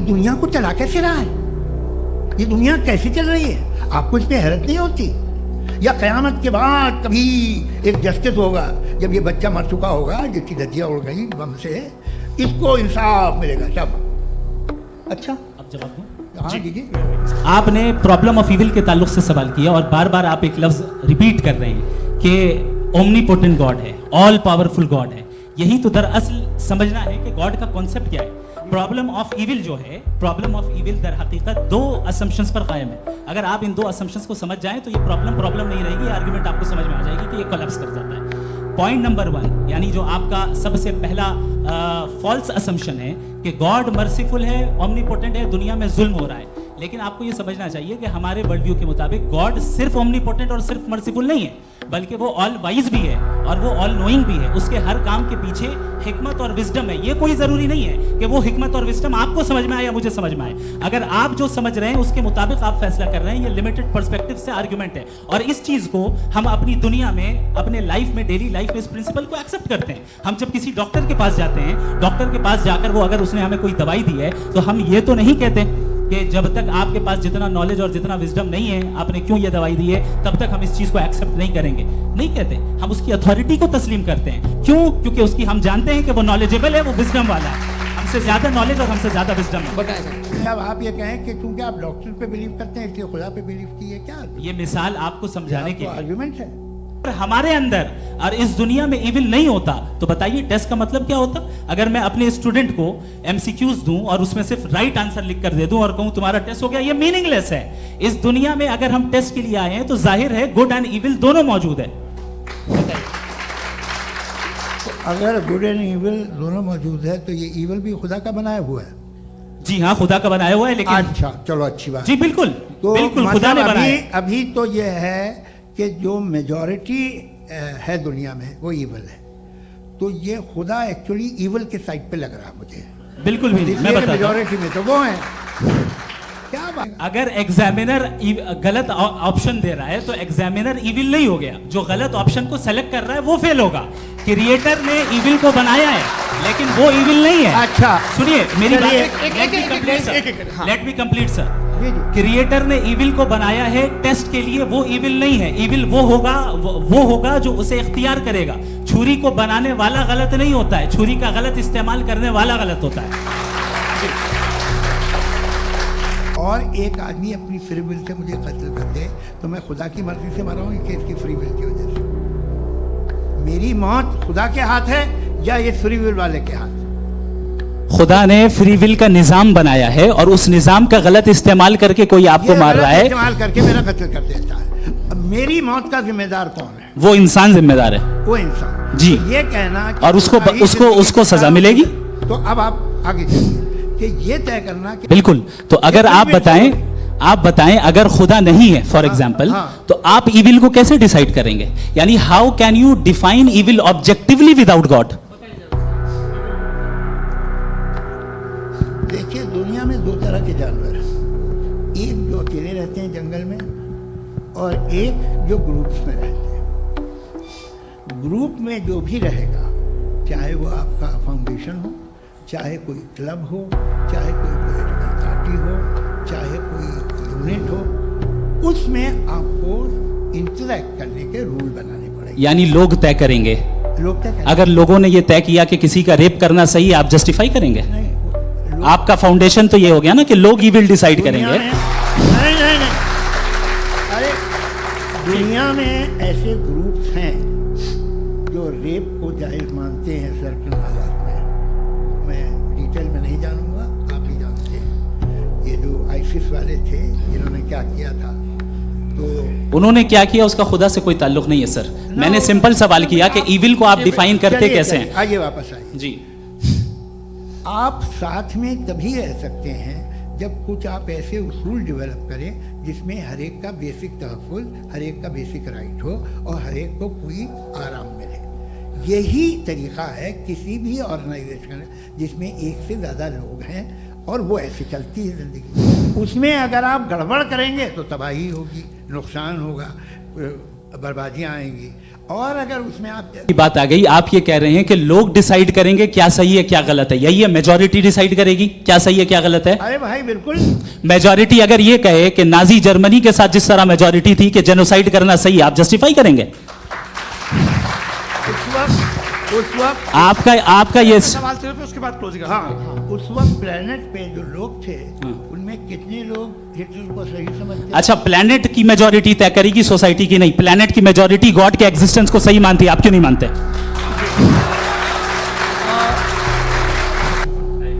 दुनिया को चला कैसे रहा है, ये दुनिया कैसे चल रही है, आपको इसमें हैरत नहीं होती? या क़यामत के बाद कभी एक जस्टिस होगा, जब ये बच्चा मर चुका होगा जिसकी धज्जियाँ उड़ गई बम से, इसको इंसाफ मिलेगा तब। अच्छा अब जवाब दूं? हाँ दीजिए। आपने प्रॉब्लम ऑफ इविल के ताल्लुक से सवाल किया और बार बार आप एक लफ्ज रिपीट कर रहे हैं कि ओमनीपोटेंट गॉड है, ऑल पावरफुल गॉड है। यही तो दरअसल समझना है कि गॉड का कॉन्सेप्ट क्या है। प्रॉब्लम ऑफ इविल जो है, प्रॉब्लम ऑफ इविल दर हकीकत दो असम्पशंस पर कायम है। अगर आप इन दो असम्पशंस को समझ जाएं तो ये प्रॉब्लम नहीं रहेगी, आर्ग्यूमेंट आपको समझ में आ जाएगी कि ये कोलैप्स कर जाता है। पॉइंट नंबर 1, यानी जो आपका सबसे पहला फॉल्स असम्पशन है कि गॉड मर्सीफुल है, ओमनीपोटेंट है, दुनिया में जुल्म हो रहा है। लेकिन आपको ये समझना चाहिए कि हमारे वर्ल्ड व्यू के मुताबिक गॉड सिर्फ ओमनीपोटेंट और सिर्फ मर्सीफुल नहीं है, बल्कि वो ऑल वाइज भी है और वो ऑल नोइंग भी है। उसके हर काम के पीछे हिकमत और विजडम है। ये कोई जरूरी नहीं है कि वो हिकमत और विजडम आपको समझ में आए या मुझे समझ में आए। अगर आप जो समझ रहे हैं उसके मुताबिक आप फैसला कर रहे हैं, ये लिमिटेड पर्सपेक्टिव से आर्गुमेंट है। और इस चीज को हम अपनी दुनिया में, अपने लाइफ में, डेली लाइफ में इस प्रिंसिपल को एक्सेप्ट करते हैं। हम जब किसी डॉक्टर के पास जाते हैं, डॉक्टर के पास जाकर वो अगर उसने हमें कोई दवाई दी है तो हम ये तो नहीं कहते कि जब तक आपके पास जितना नॉलेज और जितना विजडम नहीं है, आपने क्यों ये दवाई दी है, तब तक हम इस चीज को एक्सेप्ट नहीं करेंगे। नहीं कहते, हम उसकी अथॉरिटी को तस्लीम करते हैं। क्यों? क्योंकि उसकी हम जानते हैं कि वो नॉलेजेबल है, वो विजडम वाला है, हमसे ज्यादा नॉलेज और हमसे ज्यादा विजडम है। अब आप ये कहें कि चूंकि आप डॉक्टर पे बिलीव करते हैं इसलिए खुदा पे बिलीव किए, क्या ये मिसाल आपको समझाने के आर्गुमेंट है। हमारे अंदर और इस दुनिया में इविल नहीं होता तो बताइए टेस्ट का मतलब क्या होता? अगर मैं अपने स्टूडेंट को एमसीक्यूज दूं और उसमें सिर्फ राइट आंसर लिख कर दे दूं और कहूं तुम्हारा टेस्ट हो गया, ये मीनिंगलेस है। इस दुनिया में अगर हम टेस्ट के लिए आए हैं तो जाहिर है गुड एंड इविल दोनों मौजूद है। अगर गुड एंड इविल दोनों मौजूद है तो ये इविल भी खुदा का बनाया हुआ है। जी हाँ, खुदा का बनाया हुआ है। लेकिन अच्छा चलो अच्छी बात। जी बिल्कुल, तो बिल्कुल खुदा ने बनाया। अभी तो ये है कि जो मेजॉरिटी है दुनिया में वो इविल है, तो ये खुदा एक्चुअली इविल के साइड पे लग रहा है मुझे। बिल्कुल भी नहीं, मैं बताता हूं। मेजॉरिटी में तो वो है। क्या बात? अगर एग्जामिनर गलत ऑप्शन दे रहा है तो एग्जामिनर इविल नहीं हो गया, जो गलत ऑप्शन को सेलेक्ट कर रहा है वो फेल होगा। क्रिएटर ने इविल को बनाया है लेकिन वो इविल नहीं है। अच्छा सुनिए मेरी बात, let me complete sir. Creator ने इविल को बनाया है टेस्ट के लिए, वो इविल नहीं है। इविल वो होगा जो उसे इख्तियार करेगा। छुरी को बनाने वाला गलत नहीं होता है, छुरी का गलत इस्तेमाल करने वाला गलत होता है। और एक आदमी अपनी फ्री विल से मुझे कत्ल कर दे तो मैं खुदा की मर्जी से मरा हूं कि इसकी फ्री विल की वजह से? मेरी मौत खुदा के हाथ है या ये फ्री विल वाले के हाथ? खुदा ने फ्री विल का निजाम बनाया है और उस निजाम का गलत इस्तेमाल करके कोई आपको मार रहा है, इस्तेमाल करके मेरा कत्ल कर देता है। अब मेरी मौत का जिम्मेदार कौन है? वो इंसान जिम्मेदार है। वो इंसान जी। ये कहना और उसको सजा मिलेगी। तो अब आप आगे चलिए कि ये तय करना कि बिल्कुल। तो अगर आप बताएं अगर खुदा नहीं है फॉर एग्जाम्पल, तो आप इविल को कैसे डिसाइड करेंगे? यानी how can you define evil objectively without God? देखिए दुनिया में दो तरह के जानवर हैं, एक जो अकेले रहते हैं जंगल में और एक जो ग्रुप्स में रहते हैं। ग्रुप में जो भी रहेगा, चाहे वो आपका फाउंडेशन हो, चाहे कोई क्लब हो, चाहे कोई पॉलिटिकल पार्टी हो, चाहे कोई यूनिट हो, उसमें आपको इंटरैक्ट करने के रूल बनाने पड़ेंगे। यानी लोग तय करेंगे। लोग तय करेंगे। अगर लोगों ने ये तय किया कि किसी का रेप करना सही है, आप जस्टिफाई करेंगे? नहीं, आपका फाउंडेशन तो ये हो गया ना कि लोग ही विल डिसाइड करेंगे। नहीं, अरे दुनिया में ऐसे ग्रुप्स हैं जो रेप को जायज मानते हैं सर्टेन हालात में। मैं डिटेल में नहीं जानूंगा, आप भी जानते हैं। ये जो आईसिस वाले थे जिन्होंने क्या किया था, तो उन्होंने क्या किया उसका खुदा से कोई ताल्लुक नहीं है सर। मैंने सिंपल सवाल किया कि इविल को आप डिफाइन करते कैसे हैं? आइए वापस आइए जी। आप साथ में तभी रह सकते हैं जब कुछ आप ऐसे उसूल डेवलप करें जिसमें हर एक का बेसिक तहफ़्फ़ुज़, हर एक का बेसिक राइट हो और हर एक को कोई आराम मिले। यही तरीक़ा है किसी भी ऑर्गेनाइजेशन जिसमें एक से ज़्यादा लोग हैं और वो ऐसे चलती है ज़िंदगी। उसमें अगर आप गड़बड़ करेंगे तो तबाही होगी, नुकसान होगा, बर्बादियां आएंगी। और अगर उसमें आप की बात आ गई, आप ये कह रहे हैं कि लोग डिसाइड करेंगे क्या सही है क्या गलत है, यही है मेजॉरिटी डिसाइड करेगी क्या सही है क्या गलत है। अरे भाई बिल्कुल, मेजॉरिटी अगर ये कहे कि नाजी जर्मनी के साथ जिस तरह मेजॉरिटी थी कि जेनोसाइड करना सही है, आप जस्टिफाई करेंगे? उस वक्त आपका ये सवाल सिर्फ उसके बाद क्लोजिंग। हाँ, उस वक्त प्लेनेट पे जो लोग थे उनमें कितने लोग हिटलर को सही समझते? अच्छा, प्लेनेट की मेजॉरिटी तय करेगी, सोसाइटी की नहीं। प्लेनेट की मेजॉरिटी गॉड के एग्जिस्टेंस को सही मानती है, आप क्यों नहीं मानते?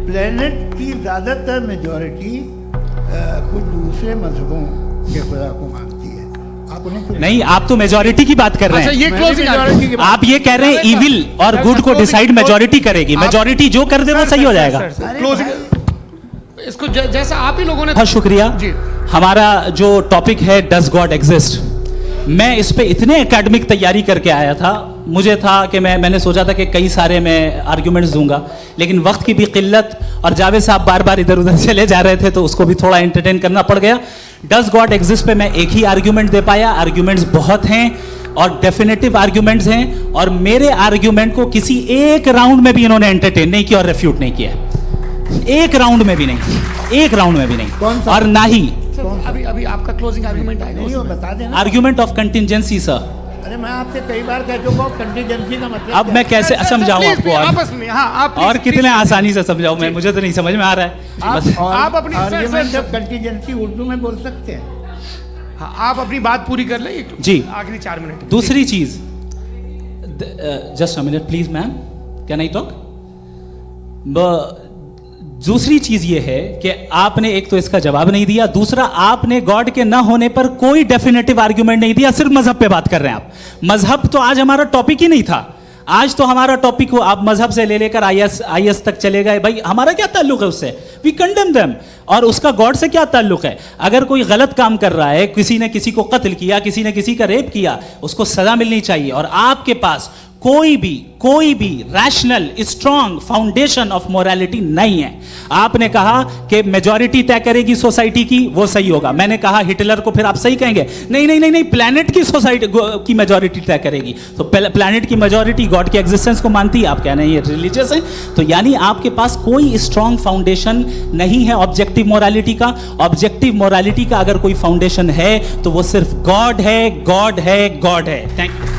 प्लेनेट की ज्यादातर मेजॉरिटी कुछ दूसरे मजहबों के खुदा को मानती है। आप उन्हें क्यों नहीं, आप तो मेजॉरिटी की बात कर रहे अच्छा, हैं। ये क्लोजिंग majority की बात- आप ये कह रहे हैं इविल और गुड को डिसाइड मेजॉरिटी करेगी, मेजॉरिटी जो कर दे वो सही हो जाएगा। अरे क्लोजिंग इसको जैसा आप ही लोगों ने बहुत शुक्रिया। जी। हमारा जो टॉपिक है डज गॉड एग्जिस्ट, मैं इस पे इतने एकेडमिक तैयारी करके आया था, मुझे था कि मैंने सोचा था कि कई सारे मैं आर्ग्यूमेंट्स दूंगा, लेकिन वक्त की भी किल्लत और जावेद साहब बार बार इधर उधर चले जा रहे थे तो उसको भी थोड़ा एंटरटेन करना पड़ गया। डज गॉड एग्जिस्ट पे मैं एक ही आर्ग्यूमेंट दे पाया। आर्ग्यूमेंट्स बहुत हैं और डेफिनेटिव आर्ग्यूमेंट्स हैं, और मेरे आर्ग्यूमेंट को किसी एक राउंड में भी इन्होंने एंटरटेन नहीं किया और रेफ्यूट नहीं किया। एक राउंड में भी नहीं, एक राउंड में भी नहीं। कौन सा? और ना ही अभी आपका क्लोजिंग आर्गुमेंट आएगा नहीं, वो उसमें। बता देना। Argument of contingency sir. अरे मैं आपसे कई बार कह चुका हूँ कंटीजेंसी का मतलब अब क्या मैं है? कैसे समझाऊं Please, आपको? please, आपस में हाँ आप और please, कितने please, आसानी से समझाऊं मैं, मुझे तो नहीं समझ में आ रहा है बस। आप अपनी- argument sir, of contingency Urdu में बोल सकते हैं। हाँ, आप अपनी बात पूरी कर लें जी। आखिरी 4 मिनट। दूसरी चीज, just a minute please ma'am, can I talk? दूसरी चीज ये है कि आपने एक तो इसका जवाब नहीं दिया, दूसरा आपने गॉड के ना होने पर कोई डेफिनेटिव आर्ग्यूमेंट नहीं दिया, सिर्फ मजहब पे बात कर रहे हैं आप। मजहब तो आज हमारा टॉपिक ही नहीं था। आज तो हमारा टॉपिक हो, आप मजहब से ले लेकर आईएस तक चले गए। भाई हमारा क्या ताल्लुक है उससे? We condemn them. और उसका गॉड से क्या ताल्लुक है? अगर कोई गलत काम कर रहा है, किसी ने किसी को कत्ल किया, किसी ने किसी का रेप किया, उसको सजा मिलनी चाहिए। और आपके पास कोई भी rational strong foundation of morality नहीं है। आपने कहा कि मेजॉरिटी तय करेगी सोसाइटी की, वो सही होगा। मैंने कहा हिटलर को फिर आप सही कहेंगे, नहीं, प्लैनेट की सोसाइटी की मेजॉरिटी तय करेगी। तो प्लैनेट की मेजॉरिटी गॉड के एग्जिस्टेंस को मानती है, आप कह रहे हैं ये रिलीजियस है। तो यानी आपके पास कोई स्ट्रॉन्ग फाउंडेशन नहीं है ऑब्जेक्टिव मोरालिटी का। ऑब्जेक्टिव मोरालिटी का अगर कोई फाउंडेशन है तो वो सिर्फ गॉड है, गॉड है, गॉड है। Thank you.